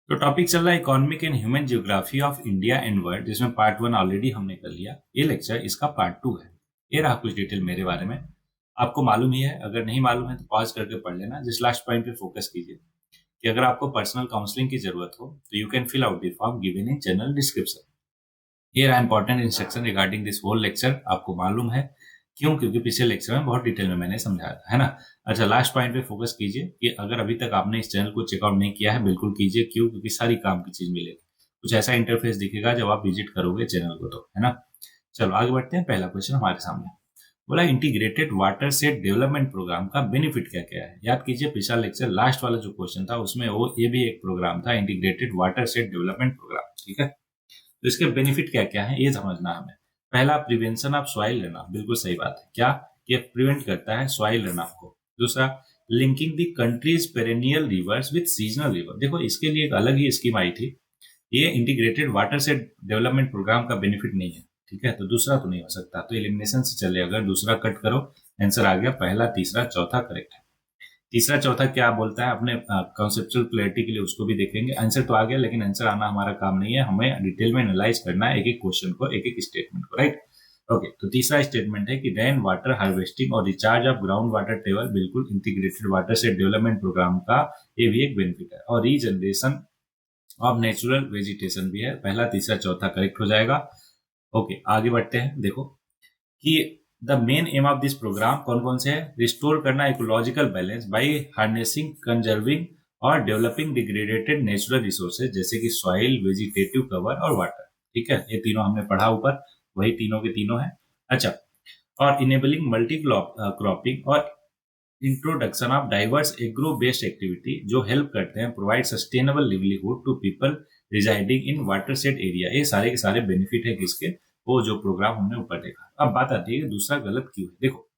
तो टॉपिक चल रहा है economic and human geography of India and world, जिसमें पार्ट 1 ऑलरेडी हमने कर लिया। ये लेक्चर इसका पार्ट 2 है। ये रहा कुछ डिटेल मेरे बारे में। आपको मालूम ही है, अगर नहीं मालूम है तो पॉज करके पढ़ लेना। जिस लास्ट पॉइंट पे फोकस कीजिए कि अगर आपको पर्सनल काउंसलिंग की जरूरत हो तो you can fill out the form given in general description. ये रहा important instruction regarding this whole lecture. आपको मालूम है क्यों? क्योंकि पिछले लेक्चर में बहुत डिटेल में मैंने समझाया था, है ना। अच्छा, लास्ट पॉइंट पे फोकस कीजिए कि अगर अभी तक आपने इस चैनल को चेकआउट नहीं किया है, बिल्कुल कीजिए। क्यों? क्योंकि सारी काम की चीज मिलेगी। कुछ ऐसा इंटरफेस दिखेगा जब आप विजिट करोगे चैनल को, तो है ना। चलो आगे बढ़ते हैं। पहला क्वेश्चन हमारे सामने बोला, integrated watershed development programme का बेनिफिट क्या क्या है। याद कीजिए पिछला लेक्चर लास्ट वाला जो क्वेश्चन था उसमें वो ये भी एक प्रोग्राम था, integrated watershed development programme. ठीक है, तो इसके बेनिफिट क्या क्या है ये समझना है हमें। पहला, prevention of soil run of. बिल्कुल सही बात है। क्या ये प्रिवेंट करता है सॉइल रन ऑफ को। दूसरा, linking the countries perennial reverse with seasonal river. देखो इसके लिए एक अलग ही स्कीम आई थी। ये integrated watershed development programme का बेनिफिट नहीं है। ठीक है, तो दूसरा तो नहीं हो सकता, तो एलिमिनेशन से चले। अगर दूसरा कट करो, आंसर आ गया पहला, तीसरा, चौथा करेक्ट है। तीसरा चौथा क्या बोलता है अपने कॉन्सेप्चुअल क्लैरिटी के लिए, उसको भी देखेंगे। आंसर तो आ गया, लेकिन आंसर आना हमारा काम नहीं है, हमें डिटेल में एनालाइज करना है एक एक क्वेश्चन को, एक एक स्टेटमेंट को, राइट। ओके, तो तीसरा स्टेटमेंट है कि रेन वाटर हार्वेस्टिंग और recharge of ground water table, बिल्कुल integrated watershed development programme का ये भी एक बेनिफिट है। और रीजनरेशन ऑफ नेचुरल वेजिटेशन भी है। पहला, तीसरा, चौथा करेक्ट हो जाएगा। ओके, आगे बढ़ते हैं। देखो कि the main aim of this programme कौन कौन से है। रिस्टोर करना ecological balance by harnessing, conserving और डेवलपिंग डिग्रेडेटेड नेचुरल रिसोर्सेज जैसे कि सॉइल, वेजिटेटिव कवर और वाटर। ठीक है, ये तीनों हमने पढ़ा ऊपर, वही तीनों के तीनों है। अच्छा, और इनेबलिंग मल्टी क्रॉपिंग और introduction of diverse agro based activity जो हेल्प करते हैं provide sustainable livelihood to people residing in watershed area. ये सारे के सारे बेनिफिट है किसके, वो जो प्रोग्राम हमने ऊपर देखा। अब बात आती है कि दूसरा गलत क्यों है। देखो,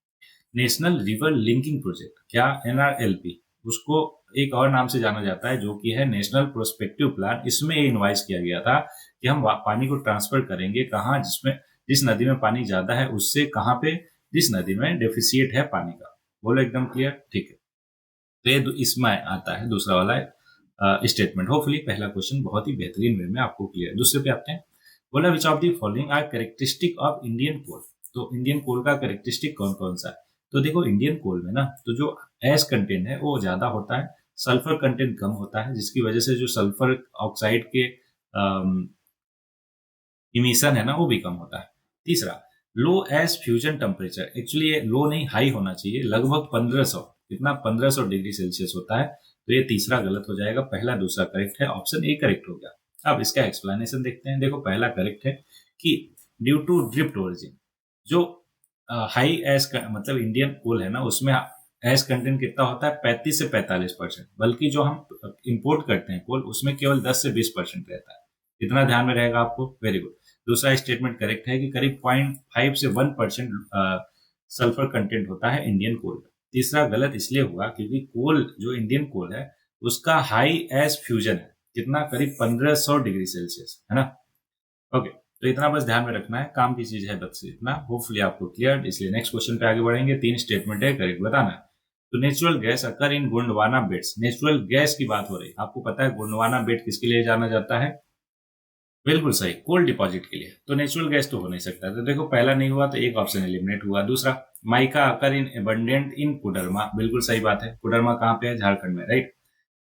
नेशनल रिवर लिंकिंग प्रोजेक्ट, क्या एनआरएलपी, उसको एक और नाम से जाना जाता है जो कि है नेशनल प्रोस्पेक्टिव प्लान। इसमें ये इनवाइस किया गया था कि हम पानी को ट्रांसफर करेंगे कहाँ, जिसमें जिस नदी में पानी ज्यादा है उससे कहाँ पे, जिस नदी में डेफिसिएट है पानी का। बोलो एकदम क्लियर। ठीक है, तो ये इसमें आता है दूसरा वाला स्टेटमेंट। होपफुली पहला क्वेश्चन बहुत ही बेहतरीन वे में आपको क्लियर। दूसरे पे आते हैं। बोला, which of the following are characteristic of Indian coal. तो इंडियन कोल का कैरेक्टरिस्टिक कौन कौन सा है। तो देखो इंडियन कोल में ना, तो जो एश कंटेंट है वो ज्यादा होता है, सल्फर कंटेंट कम होता है, जिसकी वजह से जो सल्फर ऑक्साइड के इमिशन है ना वो भी कम होता है। तीसरा, लो एस फ्यूजन टेम्परेचर। एक्चुअली ये लो नहीं, हाई होना चाहिए, लगभग 1500, कितना 1500 डिग्री सेल्सियस होता है। तो ये तीसरा गलत हो जाएगा। पहला दूसरा करेक्ट है, ऑप्शन ए करेक्ट हो गया। अब इसका एक्सप्लेनेशन देखते हैं। देखो पहला करेक्ट है कि ड्यू टू ड्रिफ्ट ओरिजिन, जो हाई एस मतलब इंडियन कोल है ना, उसमें एस कंटेंट कितना होता है, 35 से 45%। बल्कि जो हम इंपोर्ट करते हैं कोल, उसमें केवल 10 से 20% रहता है। इतना ध्यान में रहेगा आपको, वेरी गुड। दूसरा स्टेटमेंट करेक्ट है कि करीब 0.5 से 1% सल्फर कंटेंट होता है इंडियन कोल में। तीसरा गलत इसलिए हुआ क्योंकि कोल, जो इंडियन कोल है, उसका हाई एस फ्यूजन है, कितना, करीब 1500 डिग्री सेल्सियस, है ना। ओके, तो इतना बस ध्यान में रखना है, काम की चीज है बस इतना। होपफुली आपको क्लियर। इसलिए नेक्स्ट क्वेश्चन पे आगे बढ़ेंगे। 3 स्टेटमेंट है, करेक्ट बताना है। तो नेचुरल गैस अकर इन गोंडवाना बेट्स। नेचुरल गैस की बात हो रही है। आपको पता है गोंडवाना बेट किसके लिए जाना जाता है। बिल्कुल सही, कोल डिपॉजिट के लिए। तो नेचुरल गैस तो हो नहीं सकता। तो देखो पहला नहीं हुआ तो एक ऑप्शन एलिमिनेट हुआ। दूसरा, माइका अकर इन एबंडेंट इन कुडरमा। बिल्कुल सही बात है। कुडरमा कहाँ पे है, झारखंड में, right.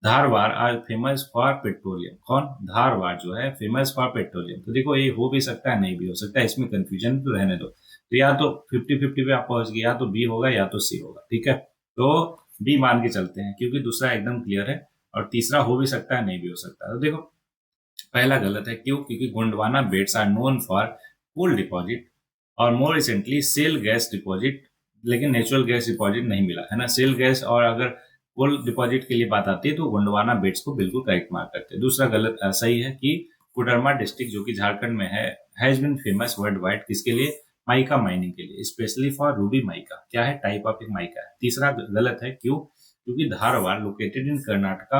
Dharwad are famous for petroleum. कौन, धारवाड़ जो है फेमस फॉर पेट्रोलियम। तो देखो ये हो भी सकता है, नहीं भी हो सकता है, इसमें कंफ्यूजन तो रहने दो। तो या तो 50-50 पे आप पहुंच गए, या तो बी होगा या तो सी होगा। ठीक है, तो बी मान के चलते हैं क्योंकि दूसरा एकदम क्लियर है, और तीसरा हो भी सकता है, नहीं भी हो सकता। तो देखो पहला गलत है। क्यों, क्योंकि Gondwana beds are known for coal deposit और more recently shale gas deposit, लेकिन नेचुरल गैस डिपॉजिट नहीं मिला, है ना। सेल गैस और अगर कोल डिपॉजिट के लिए बात आती है तो गोंडवाना बेट्स को बिल्कुल करेक्ट मार्क करते हैं। दूसरा गलत सही है कि कोडरमा डिस्ट्रिक्ट जो कि झारखंड में है, has been famous worldwide, किसके लिए, माइका माइनिंग के लिए, स्पेशली फॉर रूबी माइका। क्या है, टाइप ऑफ एक माइका है। तीसरा गलत है। क्यों, क्योंकि धारवाड़ लोकेटेड इन कर्नाटका,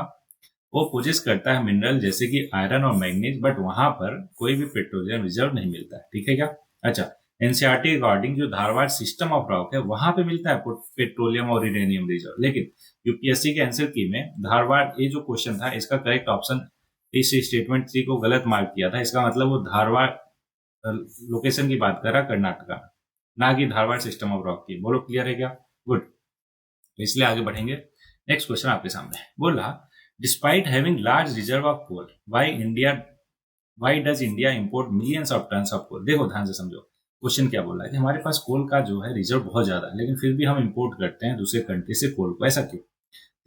वो पोजेस करता है मिनरल जैसे कि आयरन और मैग्नीज, बट वहां पर कोई भी पेट्रोलियम रिजर्व नहीं मिलता है। ठीक है क्या। अच्छा, एनसीईआरटी अकॉर्डिंग जो धारवाड़ सिस्टम ऑफ रॉक है वहां पे मिलता है पेट्रोलियम और यूरेनियम रिजर्व, लेकिन यूपीएससी के आंसर की में धारवाड़, ये जो क्वेश्चन था इसका करेक्ट ऑप्शन इस स्टेटमेंट सी को गलत मार्क किया था, इसका मतलब वो धारवाड़ लोकेशन की बात कर रहा, कर्नाटका, ना कि धारवाड़ सिस्टम ऑफ रॉक की। बोलो क्लियर है क्या? गुड। तो इसलिए आगे बढ़ेंगे। नेक्स्ट क्वेश्चन आपके सामने बोल रहा, despite having large reserve of coal why does India import millions of tons of coal. देखो ध्यान से समझो, क्वेश्चन क्या बोल रहा है कि हमारे पास कोल का जो है रिजर्व बहुत ज्यादा है, लेकिन फिर भी हम इंपोर्ट करते हैं दूसरे कंट्री से कोल को, ऐसा क्यों?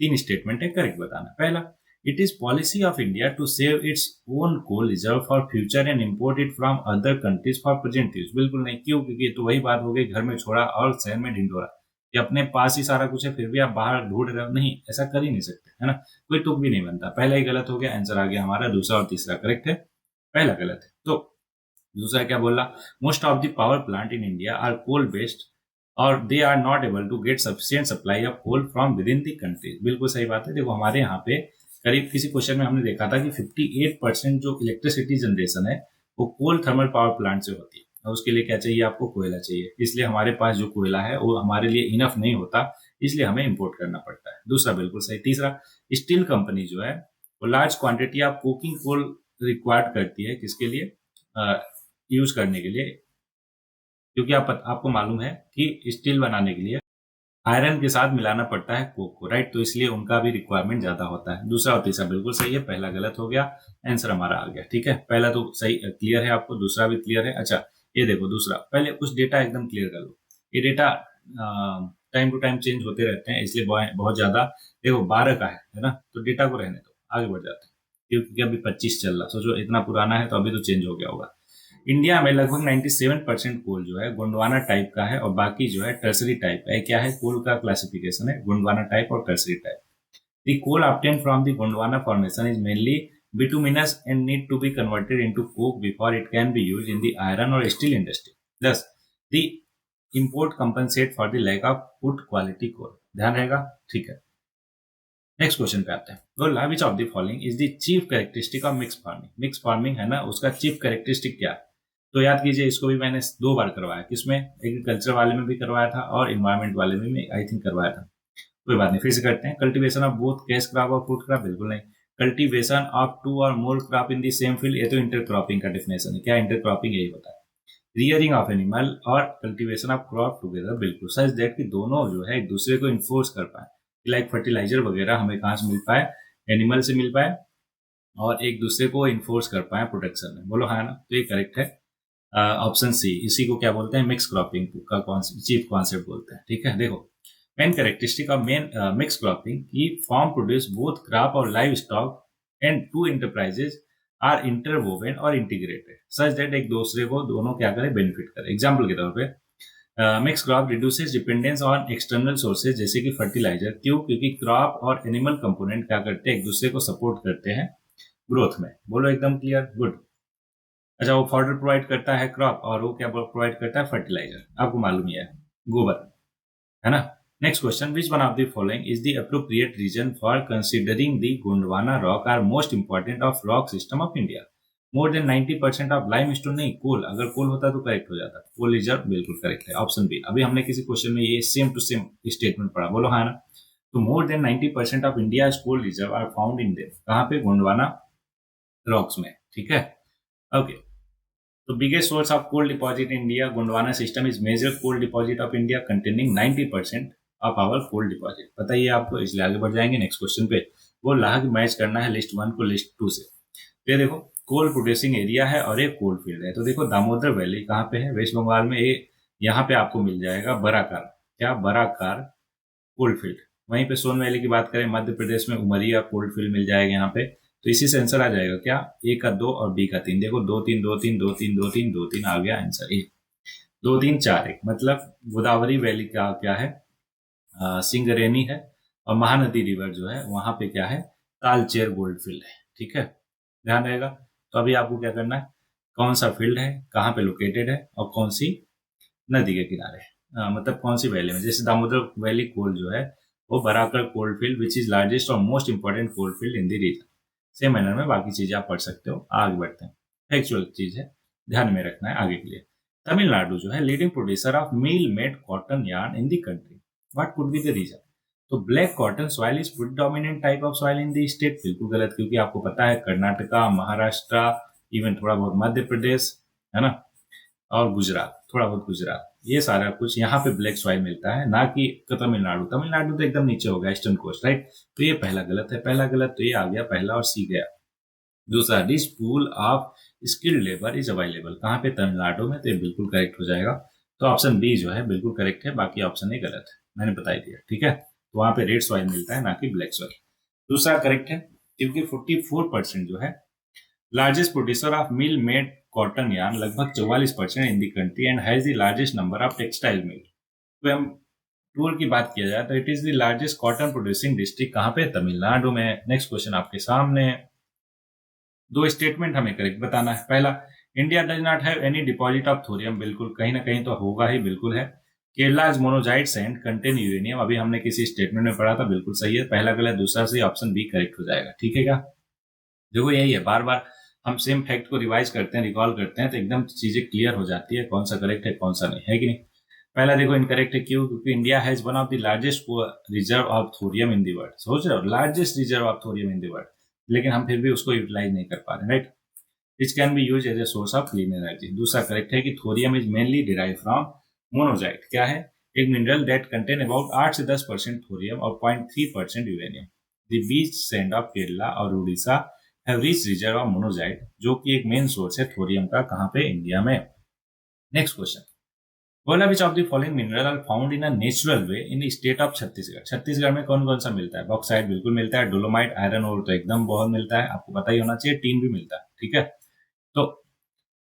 तीन स्टेटमेंट है, करेक्ट बताना। पहला, it is policy of India to save its own coal reserve for future and import it from other countries for present use. बिल्कुल नहीं। क्यों? क्योंकि ये तो वही बात हो गई, घर में छोड़ा और शहर में ढिंडोरा, कि अपने पास ही सारा कुछ है फिर भी आप बाहर ढूंढ रहे हो। नहीं, ऐसा कर ही नहीं सकते, है ना? कोई तुक भी नहीं बनता। पहला ही गलत हो गया, आंसर आ गया हमारा। दूसरा और तीसरा करेक्ट है, पहला गलत है। तो दूसरा क्या बोला, most of the power plant in India are coal based और they are not able to get sufficient supply of coal from within the country. बिल्कुल सही बात है। देखो हमारे यहाँ पे करीब किसी क्वेश्चन में हमने देखा था कि 58% जो इलेक्ट्रिसिटी जनरेशन है वो कोल थर्मल पावर प्लांट से होती है, और उसके लिए क्या चाहिए आपको? कोयला चाहिए। इसलिए हमारे पास जो कोयला है वो हमारे लिए इनफ नहीं होता, इसलिए हमें इंपोर्ट करना पड़ता है। दूसरा बिल्कुल सही। तीसरा, स्टील कंपनी जो है वो large quantity of cooking coal required करती है, किसके लिए? यूज करने के लिए, क्योंकि आपको मालूम है कि स्टील बनाने के लिए आयरन के साथ मिलाना पड़ता है कोक को, राइट? तो इसलिए उनका भी रिक्वायरमेंट ज्यादा होता है। दूसरा और तीसरा बिल्कुल सही है, पहला गलत हो गया, आंसर हमारा आ गया। ठीक है, पहला तो सही क्लियर है आपको, दूसरा भी क्लियर है। अच्छा ये देखो दूसरा, पहले कुछ डेटा एकदम क्लियर कर लो। ये data time to time change होते रहते हैं, इसलिए बहुत ज्यादा। देखो 12 का है ना? तो डेटा को रहने दो, आगे बढ़ जाते हैं, क्योंकि अभी 25 चल रहा। सोचो इतना पुराना है तो अभी तो चेंज हो गया होगा। इंडिया में लगभग 97% कोल जो है गोंडवाना टाइप का है, और बाकी जो है टर्सरी टाइप का है। क्या है? कोल का क्लासिफिकेशन है गोंडवाना टाइप और tertiary type. The coal obtained from the Gondwana formation is mainly bituminous and need to be converted into coke before it can be used in the iron or steel industry. Thus, the import compensate for the lack of good quality coal. ध्यान रहेगा? ठीक है। Next question पे आते हैं। बोला which of the following is the chief characteristic of mix farming. Mix farming है ना, उसका चीफ कैरेक्टरिस्टिक क्या है? तो याद कीजिए, इसको भी मैंने 2 बार करवाया। किसमें? एग्रीकल्चर वाले में भी करवाया था और इन्वायरमेंट वाले में भी आई थिंक करवाया था। कोई बात नहीं, फिर से करते हैं। Cultivation of both cash crop और फ्रूट क्रॉप, बिल्कुल नहीं। कल्टीवेशन ऑफ 2 और more crop in the same field, ये तो इंटरक्रॉपिंग का डेफिनेशन है। क्या इंटरक्रॉपिंग? यही होता है। रियरिंग ऑफ एनिमल और कल्टीवेशन ऑफ क्रॉप टुगेदर, बिल्कुल सच दैट कि दोनों जो है एक दूसरे को इन्फोर्स कर पाए, लाइक फर्टिलाइजर वगैरह हमें कहाँ से मिल पाए? एनिमल से मिल पाए, और एक दूसरे को इन्फोर्स कर पाए प्रोडक्शन में। बोलो हाँ ना? तो ये करेक्ट है, ऑप्शन सी। इसी को क्या बोलते हैं? मिक्स क्रॉपिंग का चीफ कॉन्सेप्ट बोलते हैं। ठीक है, देखो main characteristic of mix cropping की फार्म प्रोड्यूस बोथ क्रॉप और livestock and two enterprises are interwoven और इंटीग्रेटेड सच दैट एक दूसरे को दोनों क्या करे? बेनिफिट करे। एग्जाम्पल के तौर पे mix crop reduces dependence on external sources जैसे कि फर्टिलाइजर। क्यों? क्योंकि क्रॉप और एनिमल कंपोनेंट क्या करते हैं? एक दूसरे को सपोर्ट करते हैं ग्रोथ में। बोलो एकदम क्लियर, गुड। अच्छा, वो फॉर्डर प्रोवाइड करता है क्रॉप, और वो क्या प्रोवाइड करता है? फर्टिलाइजर। आपको मालूम ही है, गोबर, है ना? Next question, which one of the following is the appropriate reason for considering the Gondwana rock are most important of rock system of India? More than 90% of limestone, नहीं कोल। अगर कोल होता तो करेक्ट हो जाता। Coal reserve बिल्कुल correct है, option B. अभी हमने किसी क्वेश्चन में ये सेम टू सेम स्टेटमेंट पढ़ा। बोलो हाँ ना? तो more than 90% of India coal reserve are found in them, कहाँ पे? गोंडवाना रॉक्स में। ठीक है, ओके। तो biggest source of coal deposit in India, Gondwana system is major coal deposit of India containing 90% of our coal deposit। पता ही है आपको, इसलिए आगे बढ़ जाएंगे नेक्स्ट क्वेश्चन पे। वो लाग मैच करना है लिस्ट 1 को लिस्ट 2 से। तो ये देखो कोल प्रोड्यूसिंग एरिया है और एक कोल फील्ड है। तो देखो दामोदर वैली कहाँ पे है? वेस्ट बंगाल में। ये यहाँ पे आपको मिल जाएगा बराकार। क्या? बराकार कोल फील्ड। वहीं पे सोन वैली की बात करें, मध्य प्रदेश में उमरिया कोल फील्ड मिल जाएगा यहाँ पे। तो इसी से आंसर आ जाएगा क्या? ए का 2 और बी का 3। देखो 2 3 2 3 2 3 2 3 2 3 आ गया आंसर ए। 2 3 4 1 मतलब गोदावरी वैली का क्या है? सिंगरेनी है, और महानदी रिवर जो है वहां पे क्या है? तालचेर गोल्ड फील्ड है। ठीक है, ध्यान रहेगा। तो अभी आपको क्या करना है? कौन सा फील्ड है, कहाँ पे लोकेटेड है, और कौन सी नदी के किनारे है, मतलब कौन सी वैली में। जैसे दामोदर वैली कोल जो है वो Barakar coal field which is largest और most important coal field in the region. Same manner में बाकी चीजें आप पढ़ सकते हो। आगे बढ़ते हैं, एक्चुअल चीज है, ध्यान में रखना है आगे के लिए। तमिलनाडु जो है leading producer of mill made cotton yarn in the country, what could be the region? तो black cotton soil is predominant type of soil in the state, बिल्कुल गलत, क्योंकि आपको पता है कर्नाटका, महाराष्ट्र, इवन थोड़ा बहुत मध्य प्रदेश, है ना, और गुजरात, थोड़ा बहुत गुजरात, ये सारा कुछ यहाँ पे ब्लैक सॉइल मिलता है, ना कि तमिलनाडु। तमिलनाडु तो एकदम नीचे हो गया, ईस्टर्न कोस्ट, राइट। तो ये पहला गलत है, पहला गलत, तो ये आ गया पहला और सी गया। दूसरा, this pool of skilled labour is available, कहाँ पे? तमिलनाडु में, तो ये बिल्कुल करेक्ट हो जाएगा। तो ऑप्शन बी जो है बिल्कुल करेक्ट है, बाकी ऑप्शन ए गलत है, मैंने बता ही दिया, ठीक है। तो वहां पे रेड सॉइल मिलता है, ना कि ब्लैक सॉइल। दूसरा करेक्ट है, क्योंकि 44% जो है largest producer of mill made cotton yarn, लगभग 44% in the country and has the largest number of textile mill. तो हम टूर की बात किया जाए तो it is the largest cotton producing district, कहाँ पे? तमिलनाडु में। नेक्स्ट क्वेश्चन आपके सामने, दो स्टेटमेंट हमें करेक्ट बताना है। पहला, India does not have any deposit of thorium, बिल्कुल, कहीं ना कहीं तो होगा ही, बिल्कुल है। Kerala's monazite sand contain uranium, अभी हमने किसी स्टेटमेंट में पढ़ा था, बिल्कुल सही है, पहला गलत, दूसरा सही, ऑप्शन बी करेक्ट हो जाएगा, ठीक है क्या? देखो यही है, बार बार हम सेम फैक्ट को रिवाइज करते हैं, रिकॉल करते हैं, तो एकदम चीजें क्लियर हो जाती है, कौन सा करेक्ट है कौन सा नहीं, है कि नहीं। पहला देखो इनकरेक्ट है, क्यों? क्योंकि India has one of the largest reserve of thorium in the world, सोच रहे हो, largest reserve of thorium in the world, लेकिन हम फिर भी उसको यूटिलाइज नहीं कर पा रहे, right. Which can be use as a source of clean energy. दूसरा करेक्ट है कि thorium is mainly derive from monazite, क्या है? एक मिनरल दैट कंटेन अबाउट 8 से 10% थोरियम और 0.3% uranium. The beach sand of Kerala और Orissa have rich reserve of monazite, जो कि एक मेन सोर्स है थोरियम का, कहाँ पे? इंडिया में। नेक्स्ट क्वेश्चन, बोला which of the following mineral are found in a natural way in the state of Chhattisgarh. Chhattisgarh में कौन कौन सा मिलता है? बॉक्साइट बिल्कुल मिलता है, डोलोमाइट, आयरन ओर तो एकदम बहुत मिलता है, आपको पता ही होना चाहिए, टीन भी मिलता है, ठीक है। तो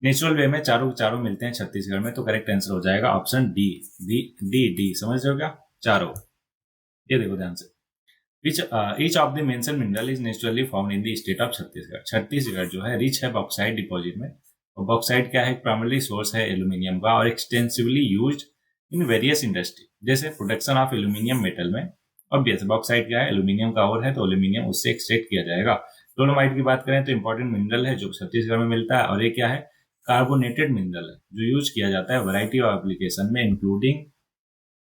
नेचुरल वे में चारों चारों मिलते हैं छत्तीसगढ़ में, तो करेक्ट आंसर हो जाएगा option D. D D D, समझ रहे हो क्या? चारों, ये देखो ध्यान से। Which each of the mention mineral is naturally found in the state of Chhattisgarh. Chhattisgarh जो है रिच है बॉक्साइट डिपॉजिट में, और बॉक्साइट क्या है? प्राइमरी सोर्स है एल्यूमिनियम का, और extensively used in various industry, जैसे प्रोडक्शन ऑफ एल्यूमिनियम मेटल में। ऑब्वियस बॉक्साइट क्या है? एल्यूमिनियम का और है, तो एल्यूमिनियम उससे एक्सट्रैक्ट किया जाएगा। डोलोमाइट की बात करें तो इंपॉर्टेंट मिनरल है जो छत्तीसगढ़ में मिलता है, और ये क्या है? कार्बोनेटेड मिनरल है, जो यूज किया जाता है वैरायटी ऑफ एप्लीकेशन में, including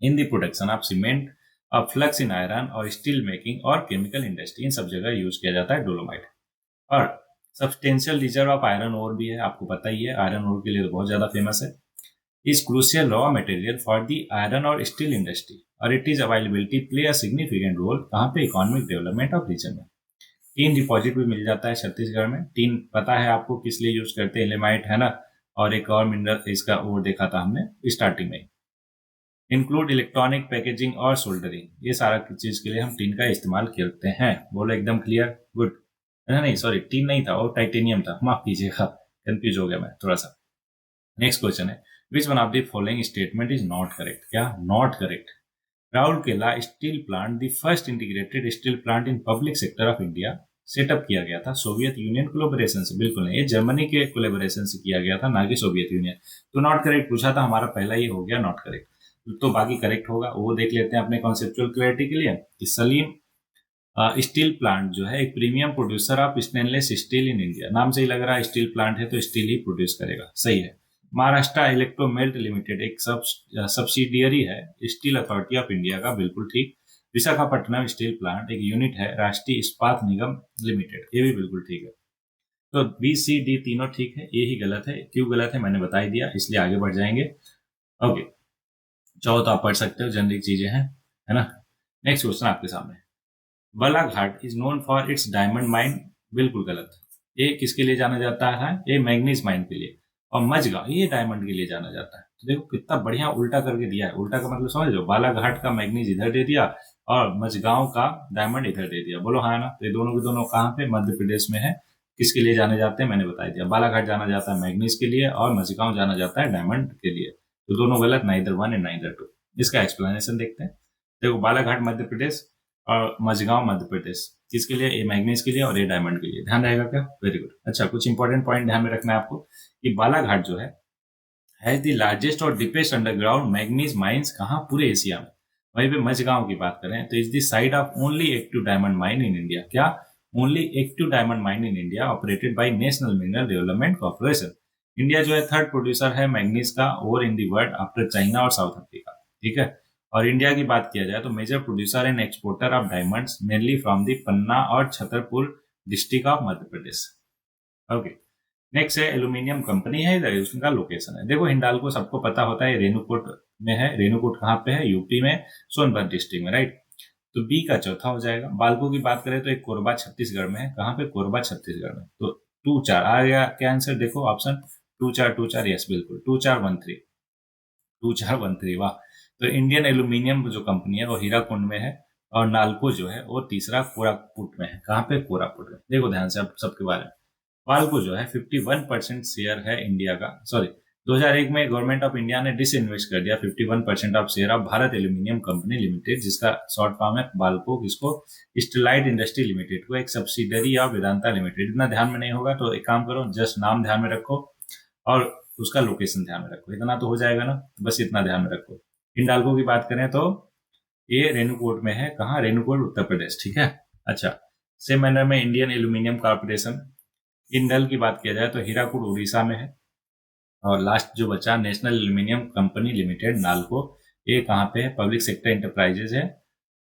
in the production of cement, of flux in iron और स्टील मेकिंग और केमिकल इंडस्ट्री, इन सब जगह यूज किया जाता है डोलोमाइट। और substantial reserve of iron ore भी है, आपको पता ही है, आयरन ओर के लिए तो बहुत ज्यादा फेमस है। Is crucial raw material for the iron और स्टील इंडस्ट्री, और it is availability play a significant role, कहाँ पे? इकोनॉमिक डेवलपमेंट ऑफ रीजन में। टीन डिपॉजिट भी मिल जाता है छत्तीसगढ़ में। टीन पता है आपको किस लिए यूज करते हैं? एलिमाइट, है ना, और एक और मिनरल इसका और देखा था हमने स्टार्टिंग में। इंक्लूड इलेक्ट्रॉनिक पैकेजिंग और सोल्डरिंग, ये सारा चीज के लिए हम टीन का इस्तेमाल करते हैं। बोलो एकदम क्लियर, गुड। नहीं सॉरी, टीन नहीं था, और टाइटेनियम था, माफ कीजिएगा, कंफ्यूज हो गया मैं थोड़ा सा। नेक्स्ट क्वेश्चन है, which one of the following statement is not correct? क्या not correct? Rourkela steel plant, the first integrated steel plant in public sector of India, set up किया गया था सोवियत यूनियन कोलैबोरेशन से। बिल्कुल नहीं, ये जर्मनी के कोलैबोरेशन से किया गया था, ना कि सोवियत यूनियन। तो नॉट करेक्ट पूछा था, हमारा पहला ही हो गया नॉट करेक्ट, तो बाकी करेक्ट होगा, वो देख लेते हैं अपने कॉन्सेप्चुअल क्लैरिटी के लिए। कि सलीम स्टील प्लांट जो है एक premium producer of stainless steel in India, नाम से ही लग रहा है स्टील प्लांट है तो स्टील ही प्रोड्यूस करेगा, सही है। महाराष्ट्र इलेक्ट्रोमेल्ट लिमिटेड एक सब्सिडियरी है स्टील अथॉरिटी ऑफ इंडिया का, बिल्कुल ठीक। विशाखापट्टनम स्टील प्लांट एक यूनिट है राष्ट्रीय इस्पात निगम लिमिटेड, ये भी बिल्कुल ठीक है। तो बी सी डी तीनों ठीक है, ये ही गलत है। क्यों गलत है मैंने बता ही दिया, इसलिए आगे बढ़ जाएंगे। ओके, चाहो तो आप पढ़ सकते हो, जनरिक चीजें हैं, है ना। नेक्स्ट क्वेश्चन आपके सामने, Balaghat is known for its diamond mine, बिल्कुल गलत। ये किसके लिए जाना जाता है? ये मैग्नीज माइन के लिए। और मझगांव ये डायमंड के लिए जाना जाता है। तो देखो कितना बढ़िया उल्टा करके दिया है, उल्टा का मतलब समझ लो, बालाघाट का मैग्नीज इधर दे दिया और मझगांव का डायमंड इधर दे दिया। बोलो हाँ ना। तो ये दोनों के दोनों कहाँ पे? मध्य प्रदेश में है। किसके लिए जाने जाते हैं मैंने बता दिया, बालाघाट जाना जाता है मैग्नीज के लिए और मझगांव जाना जाता है डायमंड के लिए। तो दोनों गलत, neither one and neither two. इसका एक्सप्लेनेशन देखते हैं। देखो बालाघाट मध्य प्रदेश और मझगांव मध्य प्रदेश, किसके लिए? ये मैग्नीज के लिए और ये डायमंड के लिए। ध्यान रहेगा क्या? Very good. अच्छा, कुछ इंपॉर्टेंट पॉइंट ध्यान में रखना है आपको कि बालाघाट जो है हैज द लार्जेस्ट और डीपेस्ट अंडरग्राउंड मैग्नीज माइंस, कहाँ? पूरे एशिया में। वहीं पे मझगांव की बात करें तो is the site of only active diamond mine in India. क्या? Only active diamond mine in India operated by national mineral development corporation. India जो है थर्ड प्रोड्यूसर है मैग्नीज का और in the world after China और South Africa, ठीक है। और इंडिया की बात किया जाए तो major producer and exporter of diamonds mainly from the Panna और Chhatarpur district of Madhya Pradesh. Okay, next है एल्यूमिनियम कंपनी है, इधर उसका लोकेशन है। देखो हिंडाल्को सबको पता होता है, रेणुकूट में है। रेणुकूट कहाँ पे है? यूपी में, सोनभद्र डिस्ट्रिक्ट में, राइट। तो बी का चौथा हो जाएगा। बाल्को की बात करें तो एक कोरबा छत्तीसगढ़ में है। कहाँ पे? कोरबा छत्तीसगढ़ में। तो 2-4 आ गया क्या आंसर? देखो ऑप्शन 2-4 यस बिल्कुल 2-4-1-3 2-4-1-3 वाह। तो इंडियन एल्यूमिनियम जो कंपनी है वो हीराकुंड में है, और नाल्को जो है वो तीसरा कोरापुट में है। कहाँ पे? कोरापुट में। देखो ध्यान से अब सबके बारे में। वाल्को जो है 51% शेयर है इंडिया का। सॉरी, 2001 में गवर्नमेंट ऑफ इंडिया ने डिसइन्वेस्ट कर दिया 51% of share of Bharat aluminium company limited, जिसका शॉर्ट फॉर्म है बाल्को, जिसको स्टेरलाइट इंडस्ट्री लिमिटेड को, एक सब्सिडरी ऑफ वेदांता लिमिटेड। इतना ध्यान में नहीं होगा तो एक काम करो, जस्ट नाम ध्यान में रखो और उसका लोकेशन ध्यान में रखो, इतना तो हो जाएगा ना, बस इतना ध्यान में रखो। हिंडाल्को की बात करें तो ये रेणुकूट में है। कहाँ? रेणुकूट, उत्तर प्रदेश, ठीक है। अच्छा, सेम मैनर में इंडियन एल्यूमिनियम कॉर्पोरेशन, इंडल की बात किया जाए तो हीराकुड उड़ीसा में है। और लास्ट जो बचा national aluminium company limited NALCO, ये कहाँ पे है? पब्लिक सेक्टर इंटरप्राइजेज है,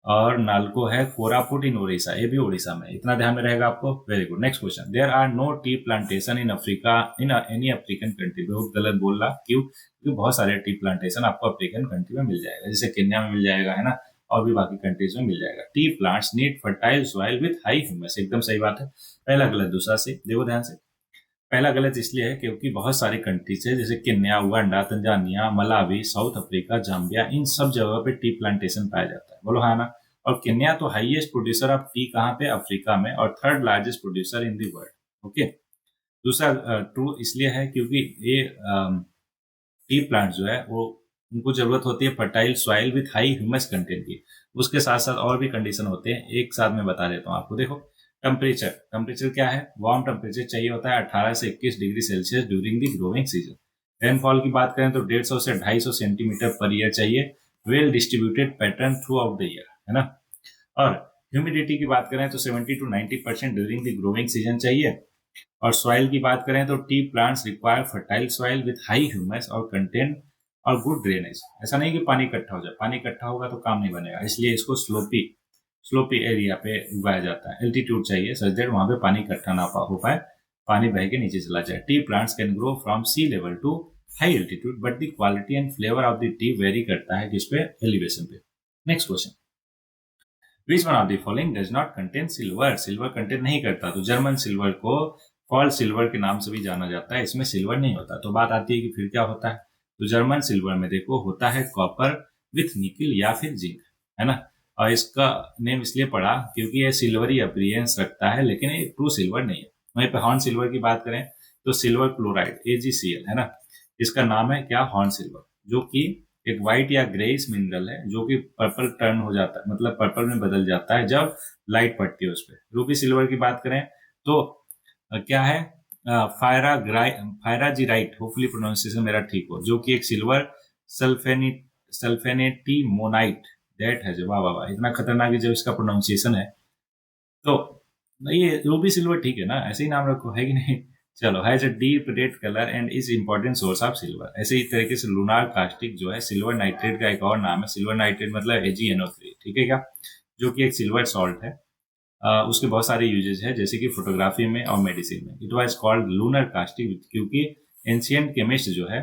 और नाल्को है कोरापुट इन उड़ीसा, ये भी उड़ीसा में। इतना ध्यान में रहेगा आपको। Very good. Next question, there are no tea plantation in Africa in any African country. बहुत गलत बोल रहा, क्यों? क्योंकि बहुत सारे टी प्लांटेशन आपको अफ्रीकन कंट्री में मिल जाएगा, जैसे केन्या में मिल जाएगा, है ना, और भी बाकी कंट्रीज में मिल जाएगा। T plants need fertile soil with high humus. एकदम सही बात है। पहला गलत। दूसरा से देखो ध्यान से। पहला गलत इसलिए है क्योंकि बहुत सारी कंट्रीज है, जैसे Kenya, Uganda, Tanzania, Malawi, South Africa, Zambia, इन सब जगह पे टी प्लांटेशन पाया जाता है। बोलो हाँ ना। और केन्या तो हाईएस्ट प्रोड्यूसर ऑफ टी कहाँ पे? अफ्रीका में, और third largest producer in the world. Okay. दूसरा ट्रू इसलिए है क्योंकि ये टी प्लांट जो है वो, उनको जरूरत होती है fertile soil with high humus content की। उसके साथ साथ और भी कंडीशन होते हैं, एक साथ में बता देता हूँ आपको। देखो टेम्परेचर, टेम्परेचर क्या है? वार्म टेम्परेचर चाहिए होता है 18 से 21 degree Celsius during the growing season. Rainfall की बात करें तो 150 से 250 सेंटीमीटर पर ईयर चाहिए। Well distributed pattern through out the year, है ना। और ह्यूमिडिटी की बात करें तो 70 to 90% during the growing season चाहिए। और सॉइल की बात करें तो T plants require fertile soil with high humus और कंटेंट और गुड ड्रेनेज। ऐसा नहीं कि पानी इकट्ठा हो जाए, पानी इकट्ठा होगा तो काम नहीं बनेगा, इसलिए इसको स्लोपी एरिया पे उगाया जाता है। एल्टीट्यूड चाहिए सच दैट वहां पे पानी इकट्ठा ना हो पाए, पानी बह के नीचे चला जाए। Tea plants can grow from sea level to high altitude, but the quality and flavour of the tea vary करता है किस पे? एलिवेशन पे। Next question, which one of the following does not contain silver. Silver contain नहीं करता, तो German silver को false silver के नाम से भी जाना जाता है, इसमें सिल्वर नहीं होता। तो बात आती है कि फिर क्या होता है? तो जर्मन सिल्वर में देखो होता है कॉपर विथ निकल या फिर जिंक, है ना। और इसका नेम इसलिए पड़ा क्योंकि ये सिल्वरी अपीयरेंस रखता है, लेकिन ये ट्रू सिल्वर नहीं है। वहीं पे हॉर्न सिल्वर की बात करें तो सिल्वर क्लोराइड AgCl, है ना, इसका नाम है क्या? हॉर्न सिल्वर, जो कि एक व्हाइट या ग्रेइश मिनरल है, जो कि पर्पल टर्न हो जाता है, मतलब पर्पल में बदल जाता है जब लाइट पड़ती है उस पर। रूबी सिल्वर की बात करें तो क्या है? फायराजीराइट, होपफुली प्रोनाउंसिएशन मेरा ठीक हो, जो कि एक सिल्वर सल्फेनेटी मोनाइट दैट है। वाह वाह वाह, इतना खतरनाक है जब इसका प्रोनाउंसिएशन है। तो ये रूबी सिल्वर ठीक है ना, ऐसे ही नाम रखो, है कि नहीं। चलो, has a deep red colour and is important source of silver. ऐसे ही तरीके से लूनार कास्टिक जो है सिल्वर नाइट्रेट का एक और नाम है। सिल्वर नाइट्रेट मतलब AgNO3, ठीक है क्या, जो कि एक सिल्वर सॉल्ट है। उसके बहुत सारे यूजेज है, जैसे कि फोटोग्राफी में और मेडिसिन में। It was called lunar caustic क्योंकि एंशियंट केमिस्ट जो है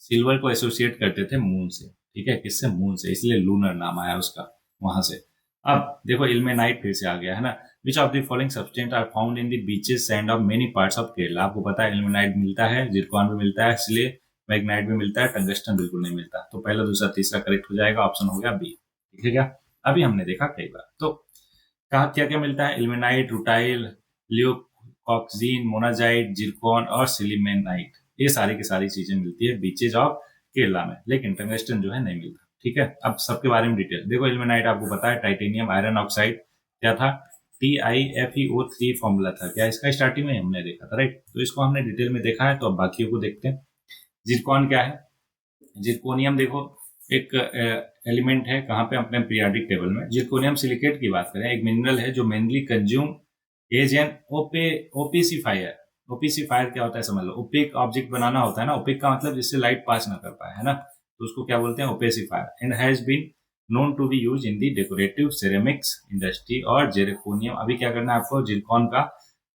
सिल्वर को एसोसिएट करते थे मून से, ठीक है, किससे? मून से, इसलिए लूनर नाम आया उसका वहां से। अब देखो इल्मेनाइट फिर से आ गया, है ना। Which of the following substance are found in the beaches sand of many parts of Kerala. आपको पता है इल्मेनाइट मिलता है, जिरकॉन भी मिलता है, इसलिए मैग्नाइट भी मिलता है, टंगस्टन बिल्कुल नहीं मिलता। तो पहला दूसरा तीसरा करेक्ट हो जाएगा, ऑप्शन हो गया बी, ठीक है क्या। अभी हमने देखा कई बार। तो कहा क्या क्या मिलता है? इल्मेनाइट, रूटाइल, लियोकॉक्सीन, मोनाजाइट, जिरकॉन और सिलिमेनाइट, ये सारी की सारी चीजें मिलती है बीचेज ऑफ केरला में, लेकिन टंगस्टन जो है नहीं मिलता, ठीक है। अब सबके बारे में डिटेल देखो। इल्मेनाइट आपको पता है टाइटेनियम आयरन ऑक्साइड क्या था? TiFeO3 फॉर्मूला था क्या इसका? स्टार्टिंग में हमने देखा था, राइट। तो इसको हमने डिटेल में देखा है, तो अब बाकियों को देखते हैं। जिरकॉन क्या है? जिरकोनियम देखो एक एलिमेंट है, कहाँ पे? अपने पीरियोडिक टेबल में। जिरकोनियम सिलिकेट की बात करें, एक मिनरल है जो मेनली कंज्यूम एज एन ओपीसीफायर। ओपीसीफायर क्या होता है समझ लो, ओपिक ऑब्जेक्ट बनाना होता है ना। ओपिक का मतलब जिससे लाइट पास ना कर पाए, है ना। तो उसको क्या बोलते हैं, opacifier, and has been known to be use in the decorative ceramics industry और जेरेकोनियम। अभी क्या करना है आपको, जिरकॉन का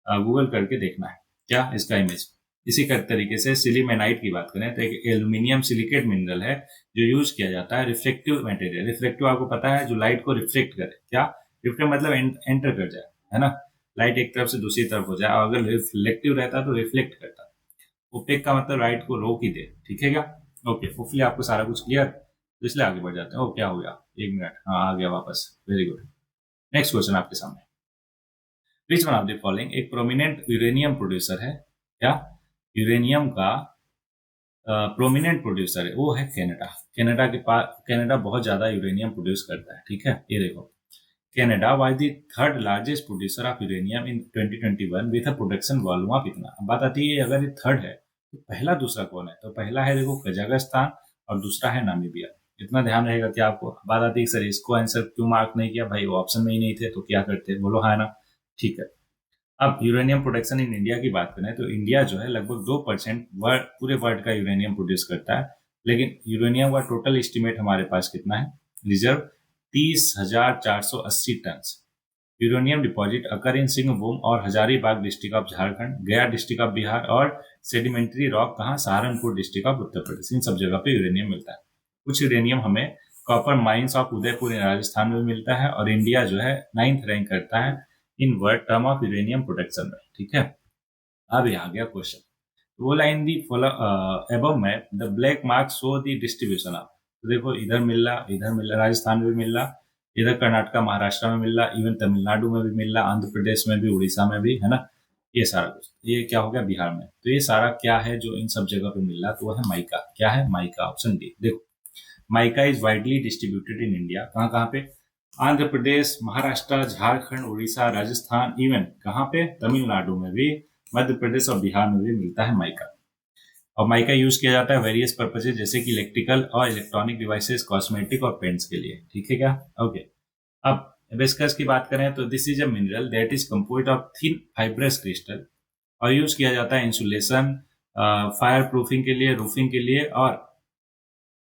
गूगल करके देखना है क्या इसका इमेज। इसी का तरीके से सिलीमेनाइट की बात करें तो एक एल्यूमिनियम सिलिकेट मिनरल है जो यूज किया जाता है रिफ्लेक्टिव मटेरियल। रिफ्लेक्टिव आपको पता है जो लाइट को रिफ्लेक्ट करे, क्या रिफ्लेक्ट मतलब एंटर कर जाए, है ना, लाइट एक तरफ से दूसरी तरफ हो जाए, और अगर रिफ्लेक्टिव रहता तो रिफ्लेक्ट करता। ओपेक का मतलब लाइट को रोक ही दे, ठीक है क्या। ओके, होपफुली आपको सारा कुछ क्लियर, तो इसलिए आगे बढ़ जाते हैं। ओ क्या हो गया, 1 मिनट, हाँ आ गया वापस, वेरी गुड। नेक्स्ट क्वेश्चन आपके सामने, विच वन ऑफ द फॉलोइंग एक प्रोमिनेंट यूरेनियम प्रोड्यूसर है, क्या यूरेनियम का प्रोमिनेंट प्रोड्यूसर है, वो है कनाडा। कनाडा के पास, कनाडा बहुत ज्यादा यूरेनियम प्रोड्यूस करता है, ठीक है। ये देखो, Canada was the third largest producer of uranium in 2021 with a production volume of इतना। अब बात आती है अगर ये थर्ड है तो पहला दूसरा कौन है, तो पहला है देखो कजाकिस्तान और दूसरा है नामीबिया। इतना ध्यान रहेगा कि आपको बात आती है सर इसको आंसर क्यों मार्क नहीं किया भाई, वो ऑप्शन में ही नहीं थे तो क्या करते, बोलो हाँ ना, ठीक है। अब यूरेनियम प्रोडक्शन इन इंडिया की बात करें तो इंडिया जो है लगभग 2% पूरे वर्ल्ड का यूरेनियम प्रोड्यूस करता है। लेकिन यूरेनियम का टोटल एस्टिमेट हमारे पास कितना है, रिजर्व 30,480 टन। यूरेनियम डिपॉजिट अकर इन सिंहभूम और हजारीबाग डिस्ट्रिक्ट ऑफ झारखंड, गया डिस्ट्रिक्ट ऑफ बिहार, और सेडिमेंट्री रॉक कहाँ, सहारनपुर डिस्ट्रिक्ट ऑफ उत्तर प्रदेश। इन सब जगह पे यूरेनियम मिलता है। कुछ यूरेनियम हमें copper mines of Udaipur Rajasthan में मिलता है, और इंडिया जो है 9th रैंक करता है in world term of uranium production में, ठीक है। अब आ गया क्वेश्चन, वो line the above map the black mark show the distribution of. तो देखो इधर मिल रहा, राजस्थान में भी मिल रहा, इधर कर्नाटका महाराष्ट्र में मिल रहा, इवन तमिलनाडु में भी मिल रहा, आंध्र प्रदेश में भी, उड़ीसा में भी, है ना, ये सारा कुछ। ये क्या हो गया, बिहार में। तो ये सारा क्या है जो इन सब जगह पे मिल रहा, तो वो है माइका। क्या है, माइका, ऑप्शन डी। देखो mica is widely distributed in India, कहाँ कहाँ पे, आंध्र प्रदेश, महाराष्ट्र, झारखंड, उड़ीसा, राजस्थान, इवन कहाँ पे, तमिलनाडु में भी, मध्य प्रदेश और बिहार में भी मिलता है माइका। और माइका यूज किया जाता है वेरियस पर्पजेज जैसे कि इलेक्ट्रिकल और इलेक्ट्रॉनिक डिवाइसेस, कॉस्मेटिक और पेंट्स के लिए, ठीक है क्या। ओके, अब हिबिस्कस की बात करें तो this is a mineral that is composed of thin fibrous crystal, और यूज किया जाता है इंसुलेशन, फायर प्रूफिंग के लिए, रूफिंग के लिए, और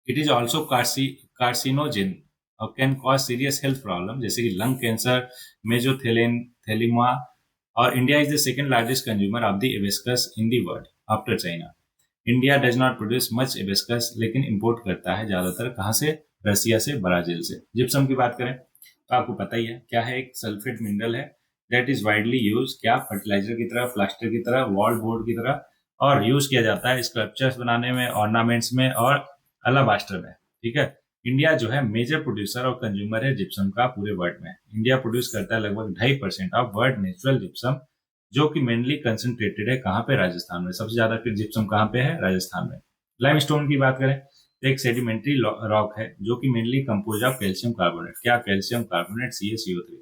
इट इज ऑल्सो कार्सिनोजेन और can cause serious health problem जैसे कि लंग कैंसर, मेजोथेलिमा। और India is the second largest consumer of the hibiscus in the world after China. India does not produce much hibiscus, लेकिन import करता है ज्यादातर, कहाँ से, रसिया से, ब्राजील से। जिप्सम की बात करें तो आपको पता ही है क्या है, एक सल्फेट मिनरल है दैट इज वाइडली यूज, क्या, फर्टिलाइजर की तरह, प्लास्टर की तरह, वॉल बोर्ड की तरह, और यूज किया जाता है स्कल्पचर्स बनाने में, ऑर्नामेंट्स में, और अलाबास्टर में, ठीक है। इंडिया जो है मेजर प्रोड्यूसर और कंज्यूमर है जिप्सम का पूरे वर्ल्ड में। इंडिया प्रोड्यूस करता है लगभग 2.5% ऑफ वर्ल्ड नेचुरल जिप्सम, जो कि मेनली कंसंट्रेटेड है कहाँ पे, राजस्थान में। सबसे ज्यादा जिप्सम कहाँ पे है, राजस्थान में। लाइमस्टोन की बात करें तो एक सेडिमेंट्री रॉक है जो कि mainly compose of calcium carbonate, क्या, कैल्शियम कार्बोनेट, CaCO3।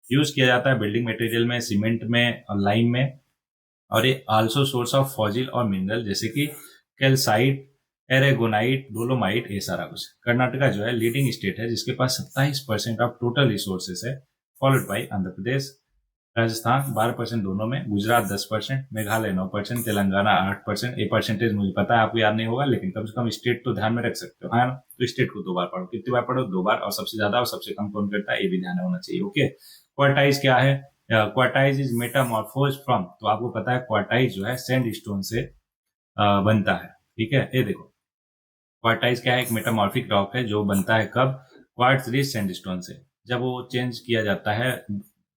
यूज किया जाता है बिल्डिंग मटेरियल में, सीमेंट में और लाइम में, और ये आल्सो सोर्स ऑफ फॉजिल और मिनरल जैसे कि कैल्साइट, एरेगोनाइट, डोलोमाइट, ये सारा कुछ। कर्नाटका जो है लीडिंग स्टेट है जिसके पास 27% ऑफ टोटल रिसोर्सेस है, फॉलोड बाई आंध्र प्रदेश, राजस्थान 12% दोनों में, गुजरात 10%, मेघालय 9%, तेलंगाना 8%। ये परसेंटेज मुझे पता है आपको याद नहीं होगा, लेकिन कम से कम स्टेट तो ध्यान में रख सकते हो, है ना। तो स्टेट को 2 बार पढ़ो, कितनी बार पढ़ो, 2 बार, और सबसे ज्यादा और सबसे कम कौन करता है ये भी ध्यान होना चाहिए। ओके, क्वार्टाइज क्या है, क्वार्टाइज इज मेटामॉर्फोज फ्रॉम, तो आपको पता है क्वार्टाइज जो है सैंड स्टोन से बनता है, ठीक है। ये देखो क्वार्टाइज क्या है, एक मेटामॉर्फिक रॉक है जो बनता है कब, क्वार्ट्ज रिच सैंडस्टोन से। जब वो चेंज किया जाता है,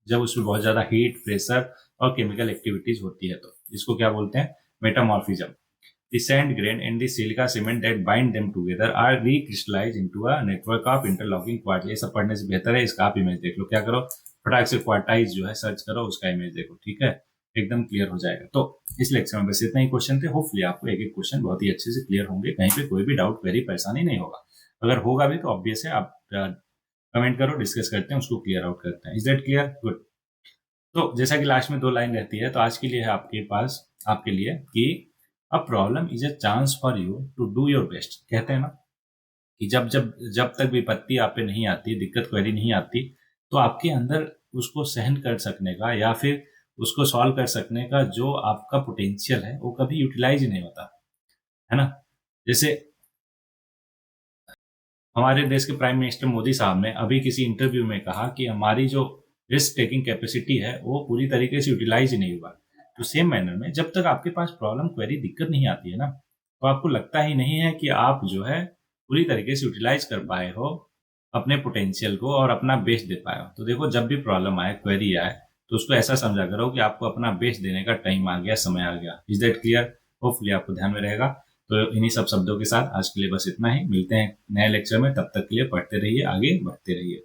जब उसमें बहुत ज्यादा हीट, प्रेशर और केमिकल एक्टिविटीज होती है, तो इसको क्या बोलते हैं, metamorphism. The sand grain and the silica cement that bind them together are recrystallized into a network of interlocking quartz। ये सब पढ़ने से बेहतर है इसका आप इमेज देख लो, क्या करो, फटाक से क्वार्टाइज जो है सर्च करो, उसका इमेज देखो, ठीक है, एकदम क्लियर हो जाएगा। तो इस लेक्चर में बस इतना ही क्वेश्चन थे। होपफुली आपको एक एक क्वेश्चन बहुत ही अच्छे से क्लियर होंगे, कहीं पे कोई भी डाउट, वेरी परेशानी नहीं होगा। अगर होगा भी तो ऑब्वियस है, आप कमेंट करो, डिस्कस करते हैं, उसको क्लियर आउट करते हैं। Is that clear, good. तो जैसा कि लास्ट में 2 लाइन रहती है, तो आज के लिए है आपके पास, आपके लिए कि a problem is a chance for you to do your best. कहते हैं ना कि जब जब जब तक विपत्ति आप पे नहीं आती, दिक्कत क्वेरी नहीं आती, तो आपके अंदर उसको सहन कर सकने का या फिर उसको सॉल्व कर सकने का जो आपका पोटेंशियल है वो कभी यूटिलाइज नहीं होता, है ना। जैसे हमारे देश के प्राइम मिनिस्टर मोदी साहब ने अभी किसी इंटरव्यू में कहा कि हमारी जो रिस्क टेकिंग कैपेसिटी है वो पूरी तरीके से यूटिलाइज ही नहीं हुआ। तो सेम मैनर में जब तक आपके पास प्रॉब्लम, क्वेरी, दिक्कत नहीं आती है ना, तो आपको लगता ही नहीं है कि आप जो है पूरी तरीके से यूटिलाइज कर पाए हो अपने पोटेंशियल को और अपना बेस्ट दे पाए हो। तो देखो, जब भी प्रॉब्लम आए, क्वेरी आए, तो उसको ऐसा समझा करो कि आपको अपना बेस्ट देने का टाइम आ गया, समय आ गया। Is that clear? होपफुली आपको ध्यान में रहेगा। तो इन्हीं सब शब्दों के साथ आज के लिए बस इतना ही। मिलते हैं नए लेक्चर में, तब तक के लिए पढ़ते रहिए, आगे बढ़ते रहिए।